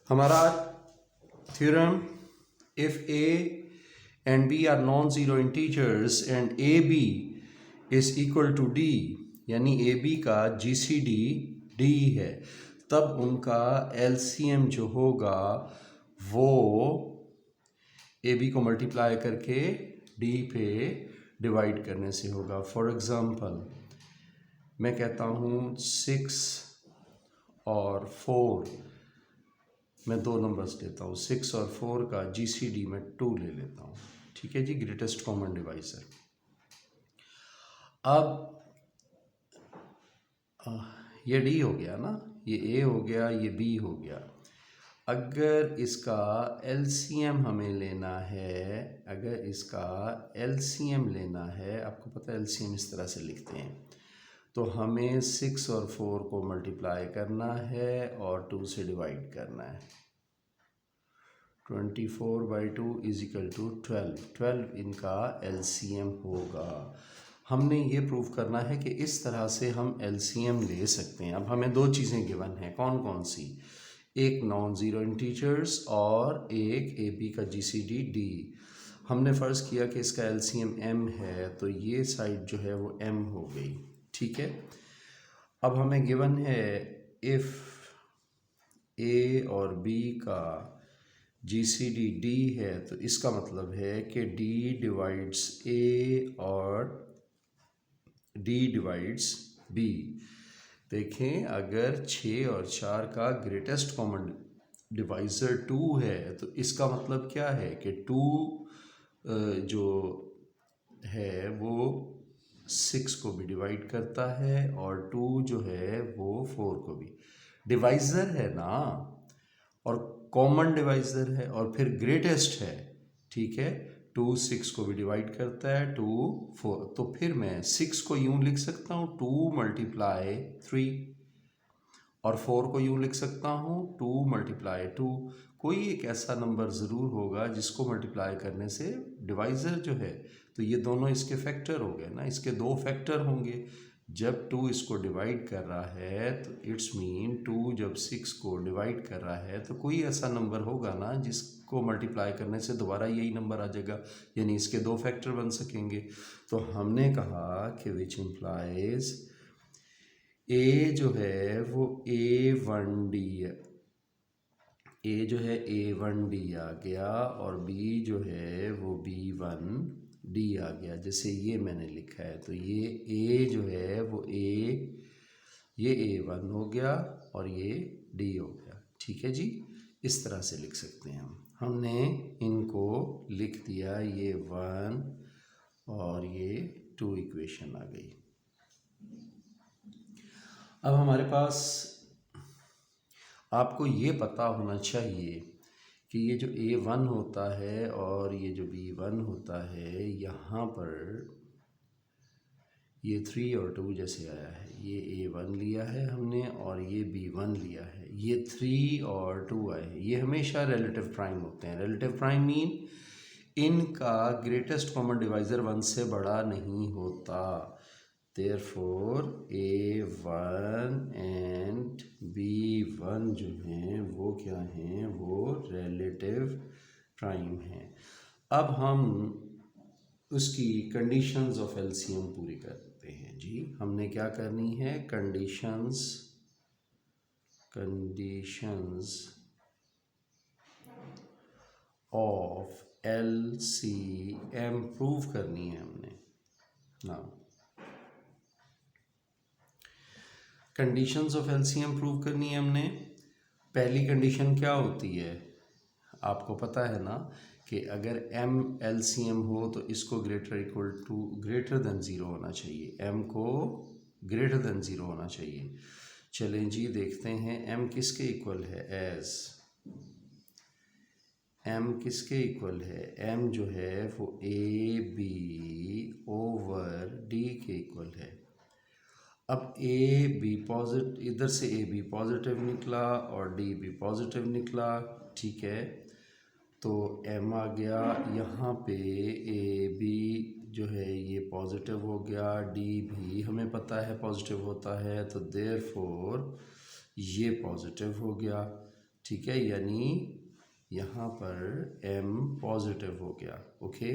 हमारा theorem, if a and b are non-zero integers and ab is equal to d, यानी ab का gcd d है, तब उनका LCM जो होगा वो ab को मल्टीप्लाई करके d पे डिवाइड करने से होगा। फॉर एग्ज़ाम्पल मैं कहता हूँ 6 और 4, मैं दो नंबर्स लेता हूँ, 6 और 4 का GCD में 2 ले लेता हूँ। ठीक है जी, ग्रेटेस्ट कॉमन डिवाइज़र। अब ये D हो गया ना, ये A हो गया, ये B हो गया। अगर इसका LCM हमें लेना है, अगर इसका LCM लेना है, आपको पता है LCM इस तरह से लिखते हैं, तो हमें 6 और 4 को मल्टीप्लाई करना है और 2 से डिवाइड करना है। 24/2 इज इक्वल टू 12 इनका LCM होगा। हमने ये प्रूव करना है कि इस तरह से हम LCM ले सकते हैं। अब हमें दो चीज़ें गिवन हैं, कौन कौन सी? एक नॉन ज़ीरो इंटीजर्स और एक AB का GCD D। हमने फ़र्ज़ किया कि इसका LCM M है, तो ये साइड जो है वो M हो गई। ठीक है, अब हमें गिवन है इफ़ A और B का GCD D है, तो इसका मतलब है कि D डिवाइड्स A और D डिवाइड्स B। देखें, अगर 6 और 4 का ग्रेटेस्ट कॉमन डिवाइज़र 2 है, तो इसका मतलब क्या है कि 2 जो है वो 6 को भी डिवाइड करता है और 2 जो है वो 4 को भी। डिवाइज़र है ना, और कॉमन डिवाइज़र है और फिर ग्रेटेस्ट है। ठीक है, 2 6 को भी डिवाइड करता है, 2 4, तो फिर मैं 6 को यूँ लिख सकता हूँ 2 मल्टीप्लाई 3, और 4 को यूँ लिख सकता हूँ 2 मल्टीप्लाई 2। कोई एक ऐसा नंबर ज़रूर होगा जिसको मल्टीप्लाई करने से डिवाइज़र जो है, तो ये दोनों इसके फैक्टर हो गए ना, इसके दो फैक्टर होंगे। जब 2 इसको डिवाइड कर रहा है तो इट्स मीन 2 जब 6 को डिवाइड कर रहा है तो कोई ऐसा नंबर होगा ना जिसको मल्टीप्लाई करने से दोबारा यही नंबर आ जाएगा, यानी इसके दो फैक्टर बन सकेंगे। तो हमने कहा कि विच इम्प्लाइज A जो है वो A1D है, A जो है A1D आ गया और B जो है वो B1D आ गया। जैसे ये मैंने लिखा है, तो ये A जो है वो ये A1 हो गया और ये D हो गया। ठीक है जी, इस तरह से लिख सकते हैं हम। हमने इनको लिख दिया, ये 1 और ये 2 इक्वेशन आ गई। अब हमारे पास, आपको ये पता होना चाहिए कि ये जो A1 होता है और ये जो B1 होता है, यहाँ पर ये 3 और 2 जैसे आया है, ये A1 लिया है हमने और ये B1 लिया है, ये 3 और 2 आए हैं, ये हमेशा रिलेटिव प्राइम होते हैं। रिलेटिव प्राइम मीन इनका ग्रेटेस्ट कॉमन डिवाइज़र 1 से बड़ा नहीं होता। Therefore A1 and B1 जो हैं वो क्या हैं, वो रिलेटिव प्राइम हैं। अब हम उसकी कंडीशंस ऑफ LCM पूरी करते हैं जी। हमने क्या करनी है, कंडीशंस ऑफ LCM प्रूव करनी है हमने ना। कंडीशंस ऑफ LCM प्रूव करनी है हमने। पहली कंडीशन क्या होती है, आपको पता है ना कि अगर M LCM हो तो इसको ग्रेटर देन ज़ीरो होना चाहिए, M को ग्रेटर देन ज़ीरो होना चाहिए। चलें जी, देखते हैं M किसके इक्वल है, एज M किसके इक्वल है, M जो है वो AB ओवर D के इक्वल है। अब AB पॉजिटिव, इधर से AB पॉजिटिव निकला और D भी पॉजिटिव निकला। ठीक है, तो M आ गया, यहाँ पे AB जो है ये पॉजिटिव हो गया, D भी हमें पता है पॉजिटिव होता है, तो देयरफॉर ये पॉजिटिव हो गया। ठीक है, यानी यहाँ पर m पॉजिटिव हो गया। ओके,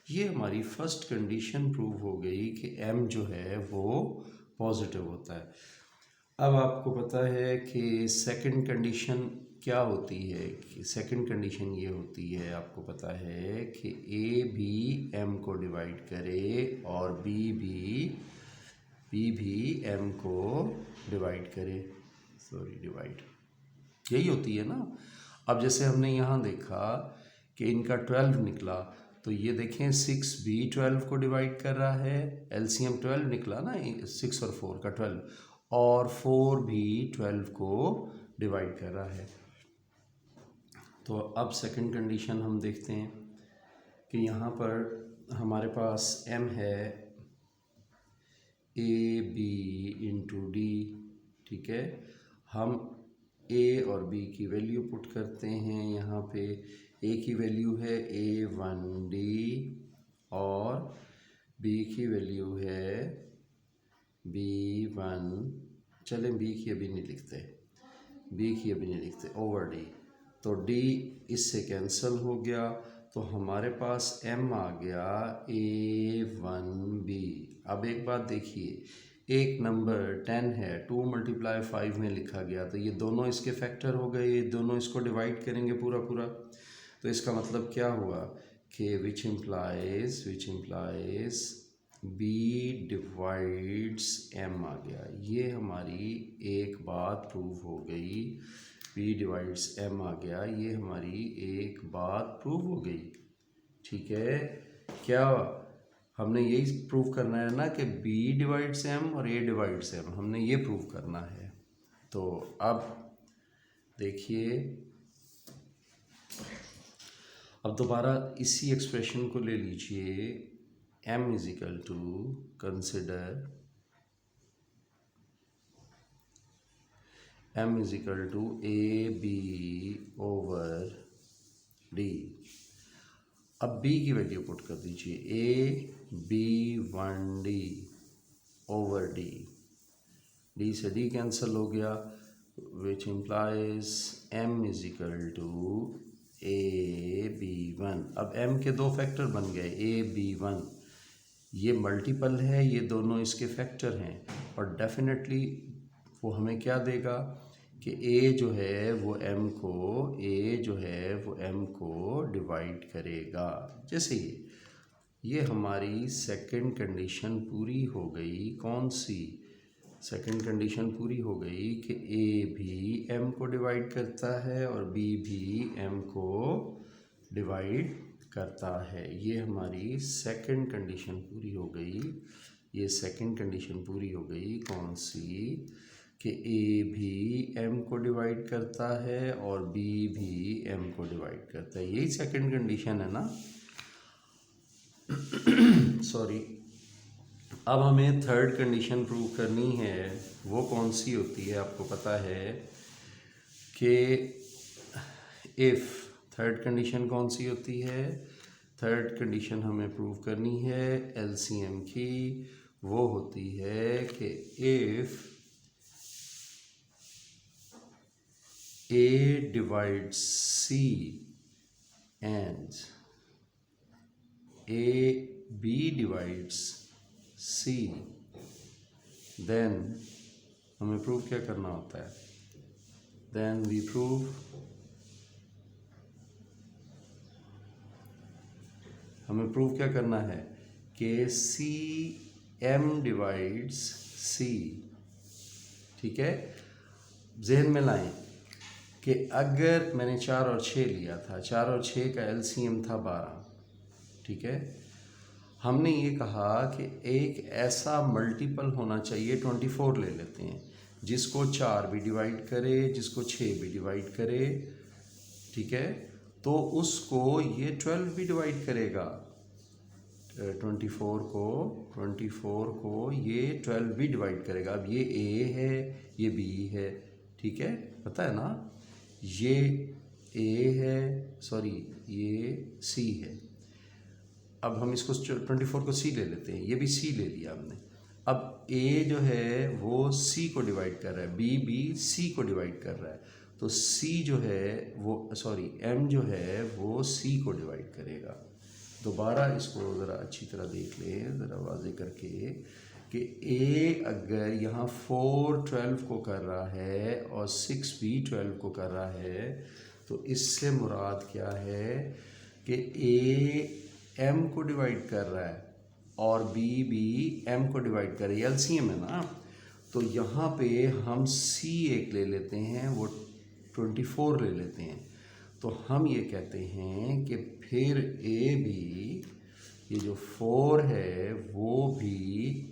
ये हमारी फर्स्ट कंडीशन प्रूव हो गई कि m जो है वो पॉजिटिव होता है। अब आपको पता है कि सेकंड कंडीशन क्या होती है, कि सेकंड कंडीशन ये होती है, आपको पता है कि a भी m को डिवाइड करे और b भी m को डिवाइड करे, डिवाइड, यही होती है ना। अब जैसे हमने यहाँ देखा कि इनका 12 निकला, तो ये देखें 6 भी 12 को डिवाइड कर रहा है, एलसीएम 12 निकला ना, 6 और 4 का 12, और 4 भी 12 को डिवाइड कर रहा है। तो अब सेकंड कंडीशन हम देखते हैं कि यहाँ पर हमारे पास m है a b इंटू डी, ठीक है। हम a और b की वैल्यू पुट करते हैं। यहाँ पे a की वैल्यू है a1d और b की वैल्यू है b1, चलें b की अभी नहीं लिखते, ओवर d, तो d इससे कैंसिल हो गया, तो हमारे पास m आ गया a1b। अब एक बात देखिए, एक नंबर 10 है, 2 × 5 में लिखा गया, तो ये दोनों इसके फैक्टर हो गए, ये दोनों इसको डिवाइड करेंगे पूरा, तो इसका मतलब क्या हुआ कि which implies b divides m आ गया। ये हमारी एक बात प्रूव हो गई, b डिवाइड्स m आ गया, ये हमारी एक बात प्रूव हो गई, ठीक है। क्या हमने यही प्रूव करना है ना कि b डिवाइड्स m और a डिवाइड्स m, हमने ये प्रूव करना है। तो अब देखिए, अब दोबारा इसी एक्सप्रेशन को ले लीजिए, m is equal to, consider m is equal to ab over d। अब b की वैल्यू पुट कर दीजिए, a b1d ओवर d से d कैंसिल हो गया, which implies m is equal to a b1। अब m के दो फैक्टर बन गए, a b1, ये मल्टीपल है, ये दोनों इसके फैक्टर हैं, और डेफिनेटली वो हमें क्या देगा कि a जो है वो m को डिवाइड करेगा। जैसे ये हमारी सेकंड कंडीशन पूरी हो गई। कौन सी सेकंड कंडीशन पूरी हो गई कि a भी m को डिवाइड करता है और b भी m को डिवाइड करता है। ये हमारी सेकंड कंडीशन पूरी हो गई। ये सेकंड कंडीशन पूरी हो गई, कौन सी, कि a भी m को डिवाइड करता है और b भी m को डिवाइड करता है। यही सेकंड कंडीशन है ना। सॉरी, अब हमें थर्ड कंडीशन प्रूव करनी है। वो कौन सी होती है, आपको पता है कि इफ़, थर्ड कंडीशन कौन सी होती है, थर्ड कंडीशन हमें प्रूव करनी है एलसीएम की। वो होती है कि if a divides c and b divides c, then हमें प्रूव क्या करना होता है, देन वी प्रूव हमें प्रूव क्या करना है कि m डिवाइड्स c, ठीक है। जहन में लाएं कि अगर मैंने 4 और 6 लिया था, 4 और 6 का एलसीएम था 12, ठीक है। हमने ये कहा कि एक ऐसा मल्टीपल होना चाहिए, 24 ले लेते हैं, जिसको 4 भी डिवाइड करे, जिसको 6 भी डिवाइड करे, ठीक है। तो उसको ये 12 भी डिवाइड करेगा, 24 को ये 12 भी डिवाइड करेगा। अब ये a है, ये b है, ठीक है, पता है ना। ये a है, सॉरी ये c है। अब हम इसको 24 को c ले लेते हैं, ये भी c ले लिया हमने। अब a जो है वो c को डिवाइड कर रहा है, b भी c को डिवाइड कर रहा है, तो सी जो है वो एम जो है वो सी को डिवाइड करेगा। दोबारा इसको ज़रा अच्छी तरह देख लें, ज़रा वाज़े करके कि ए अगर यहाँ 4 12 को कर रहा है और 6 भी 12 को कर रहा है, तो इससे मुराद क्या है कि ए एम को डिवाइड कर रहा है और बी भी एम को डिवाइड कर रही है, एलसीएम है ना। तो यहाँ पे हम सी एक ले लेते हैं, वो 24 ले लेते हैं, तो हम ये कहते हैं कि फिर ए भी ये जो 4 है वो भी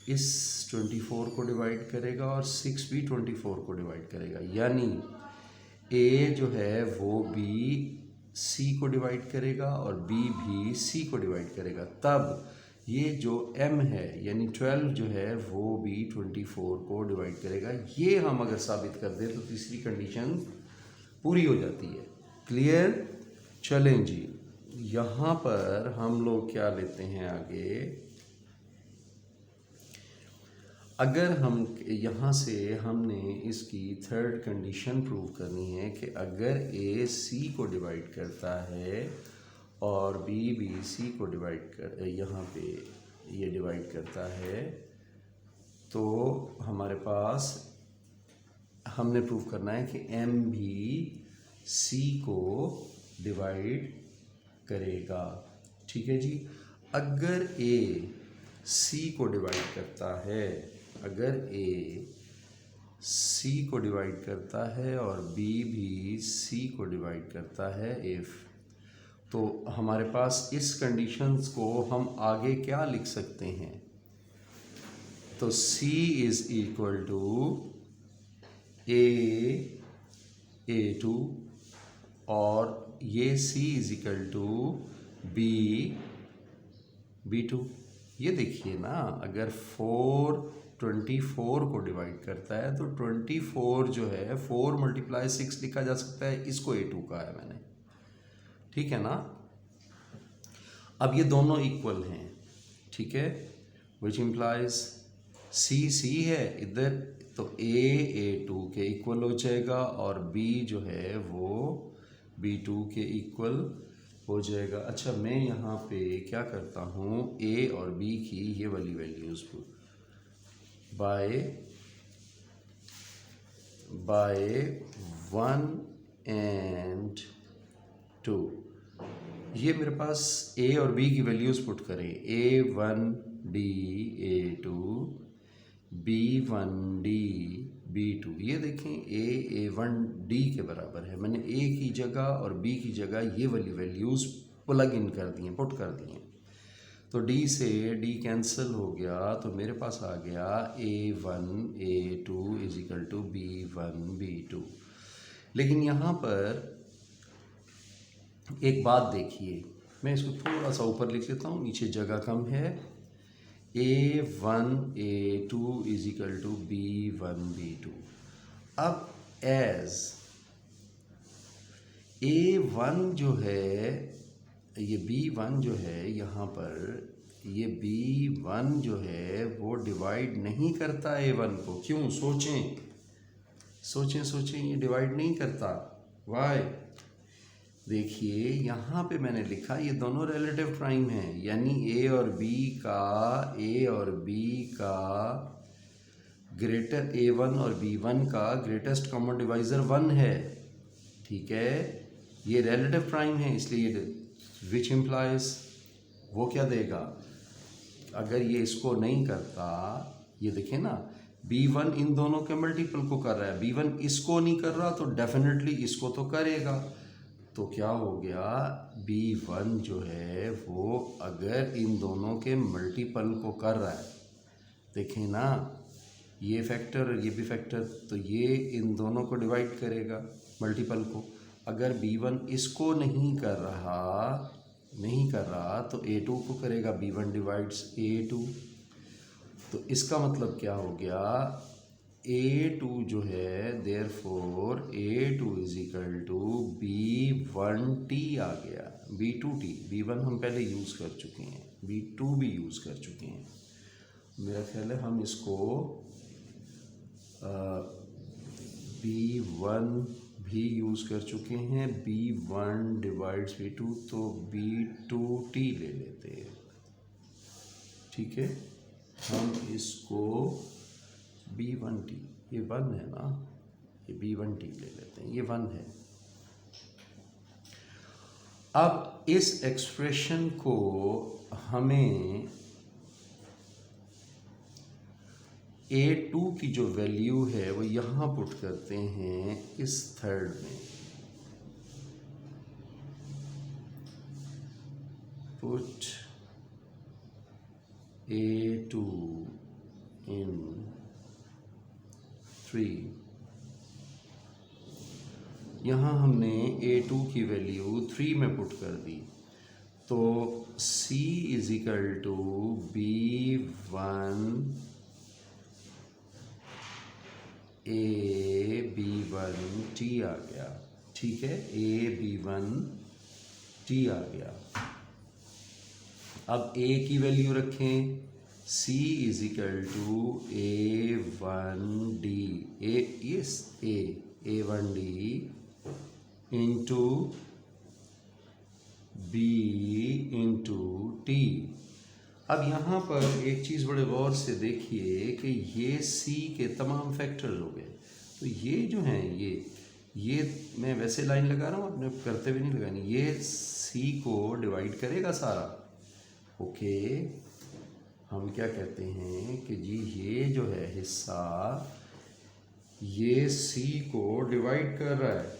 इस 24 को डिवाइड करेगा और 6 भी 24 को डिवाइड करेगा, यानी ए जो है वो भी सी को डिवाइड करेगा और बी भी सी को डिवाइड करेगा। तब ये जो m है यानी 12 जो है वो भी 24 को डिवाइड करेगा। ये हम अगर साबित कर दें तो तीसरी कंडीशन पूरी हो जाती है। क्लियर? चलें जी, यहाँ पर हम लोग क्या लेते हैं आगे। अगर हम यहाँ से हमने इसकी थर्ड कंडीशन प्रूव करनी है कि अगर ए सी को डिवाइड करता है और बी सी को डिवाइड कर, यहाँ पे ये डिवाइड करता है, तो हमारे पास हमने प्रूव करना है कि एम भी सी को डिवाइड करेगा। ठीक है जी। अगर ए सी को डिवाइड करता है, अगर ए सी को डिवाइड करता है और बी भी सी को डिवाइड करता है, इफ़, तो हमारे पास इस कंडीशंस को हम आगे क्या लिख सकते हैं। तो C is equal to A2 और ये C is equal to B2। ये देखिए ना, अगर 4 24 को डिवाइड करता है तो 24 जो है 4 × 6 लिखा जा सकता है, इसको A2 कहा है मैंने। ठीक है ना। अब ये दोनों इक्वल हैं, ठीक है, विच इम्प्लाइज C है इधर, तो A2 के इक्वल हो जाएगा और B जो है वो B2 के इक्वल हो जाएगा। अच्छा, मैं यहाँ पे क्या करता हूँ, A और B की ये वाली वैल्यूज़ बाय 1 and 2, ये मेरे पास A और B की वैल्यूज़ पुट करें, A1D A2 B1D B2। ये देखें A1D के बराबर है, मैंने A की जगह और B की जगह ये वाली वैल्यूज़ प्लग इन कर दी हैं, पुट कर दी हैं। तो D से D कैंसिल हो गया, तो मेरे पास आ गया A1 A2 is equal to B1 B2। लेकिन यहाँ पर एक बात देखिए, मैं इसको थोड़ा सा ऊपर लिख लेता हूँ, नीचे जगह कम है। A1 A2 is equal to B1 B2। अब एज A1 जो है, ये B1 जो है, यहाँ पर ये B1 जो है वो डिवाइड नहीं करता A1 को। क्यों? सोचें, ये डिवाइड नहीं करता। वाई? देखिए यहाँ पे मैंने लिखा ये दोनों रिलेटिव प्राइम हैं, यानी A और B का ग्रेटर A1 और B1 का ग्रेटेस्ट कॉमन डिवाइज़र 1 है। ठीक है, ये रिलेटिव प्राइम है, इसलिए विच इम्प्लाइज वो क्या देगा, अगर ये इसको नहीं करता, ये देखें ना, B1 इन दोनों के मल्टीपल को कर रहा है, B1 इसको नहीं कर रहा तो डेफिनेटली इसको तो करेगा। तो क्या हो गया, B1 जो है वो अगर इन दोनों के मल्टीपल को कर रहा है, देखें ना, ये फैक्टर ये भी फैक्टर, तो ये इन दोनों को डिवाइड करेगा मल्टीपल को। अगर B1 इसको नहीं कर रहा तो A2 को करेगा, B1 डिवाइड्स A2। तो इसका मतलब क्या हो गया, A2 जो है, therefore A2 is equal to B1T आ गया, B2T। B1 हम पहले यूज़ कर चुके हैं, B2 भी यूज़ कर चुके हैं। मेरा ख्याल है हम इसको B1 भी यूज़ कर चुके हैं, B1 डिवाइड्स B2, तो B2T ले लेते हैं। ठीक है, हम इसको B1T, ये 1 है ना, ये B1T ले लेते हैं, ये 1 है। अब इस एक्सप्रेशन को हमें A2 की जो वैल्यू है वो यहाँ पुट करते हैं इस थर्ड में, पुट A2 इन 3। यहाँ हमने A2 की वैल्यू 3 में पुट कर दी, तो C is equal to B1 A B1T आ गया। ठीक है, A B1T आ गया। अब A की वैल्यू रखें, C is equal to A1D, A1D into B into T। अब यहाँ पर एक चीज़ बड़े गौर से देखिए कि ये C के तमाम फैक्टर्स हो गए, तो ये जो हैं ये मैं वैसे लाइन लगा रहा हूँ, अपने करते हुए नहीं लगानी, ये C को डिवाइड करेगा सारा। ओके, हम क्या कहते हैं कि जी ये जो है हिस्सा ये C को डिवाइड कर रहा है,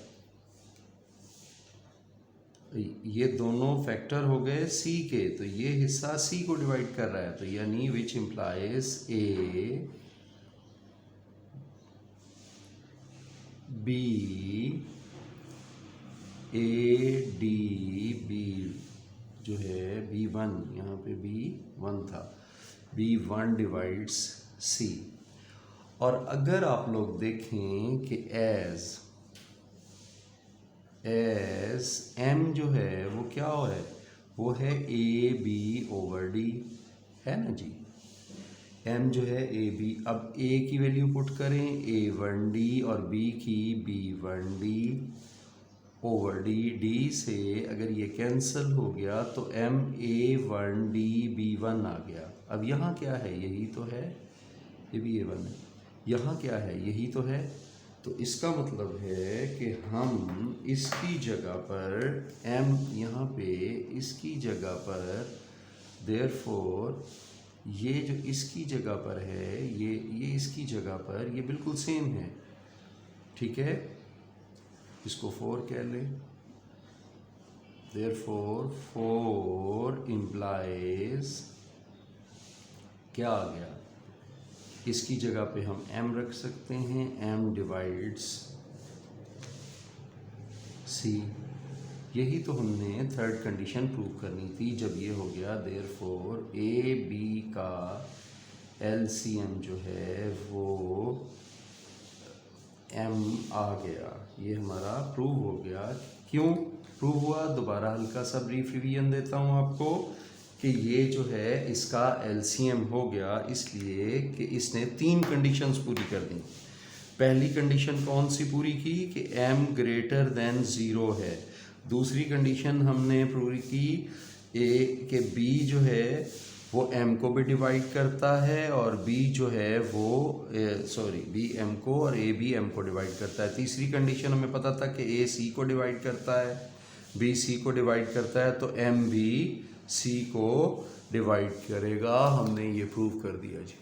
ये दोनों फैक्टर हो गए C के, तो ये हिस्सा C को डिवाइड कर रहा है, तो यानी which implies A B D B जो है B1, यहाँ पे B1 था, B1 डिवाइड्स C। और अगर आप लोग देखें कि एज M जो है वो क्या है, वो है AB ओवर D, है ना जी। M जो है AB, अब A की वैल्यू पुट करें A1D और B की B1D ओवर D, D से अगर ये कैंसिल हो गया तो M A1D B1 आ गया। अब यहाँ क्या है, यही तो है, ये भी A1 है, यहाँ क्या है, यही तो है। तो इसका मतलब है कि हम इसकी जगह पर M यहाँ पे इसकी जगह पर, देयरफॉर ये जो इसकी जगह पर है ये इसकी जगह पर, ये बिल्कुल सेम है। ठीक है, इसको 4 कह लें, देयरफॉर 4 इम्प्लाइज क्या आ गया, इसकी जगह पे हम M रख सकते हैं, M डिवाइड्स C। यही तो हमने थर्ड कंडीशन प्रूव करनी थी जब ये हो गया, देयरफॉर A B का LCM जो है वो M आ गया, ये हमारा प्रूव हो गया। क्यों प्रूव हुआ, दोबारा हल्का सा ब्रीफ रिवीजन देता हूँ आपको कि ये जो है इसका LCM हो गया इसलिए कि इसने 3 कंडीशंस पूरी कर दी। पहली कंडीशन कौन सी पूरी की कि M ग्रेटर देन 0 है। दूसरी कंडीशन हमने पूरी की कि B जो है वो M को भी डिवाइड करता है और B जो है वो B M को और A भी M को डिवाइड करता है। तीसरी कंडीशन हमें पता था कि A C को डिवाइड करता है, B C को डिवाइड करता है, तो M भी C को डिवाइड करेगा। हमने ये प्रूव कर दिया जी।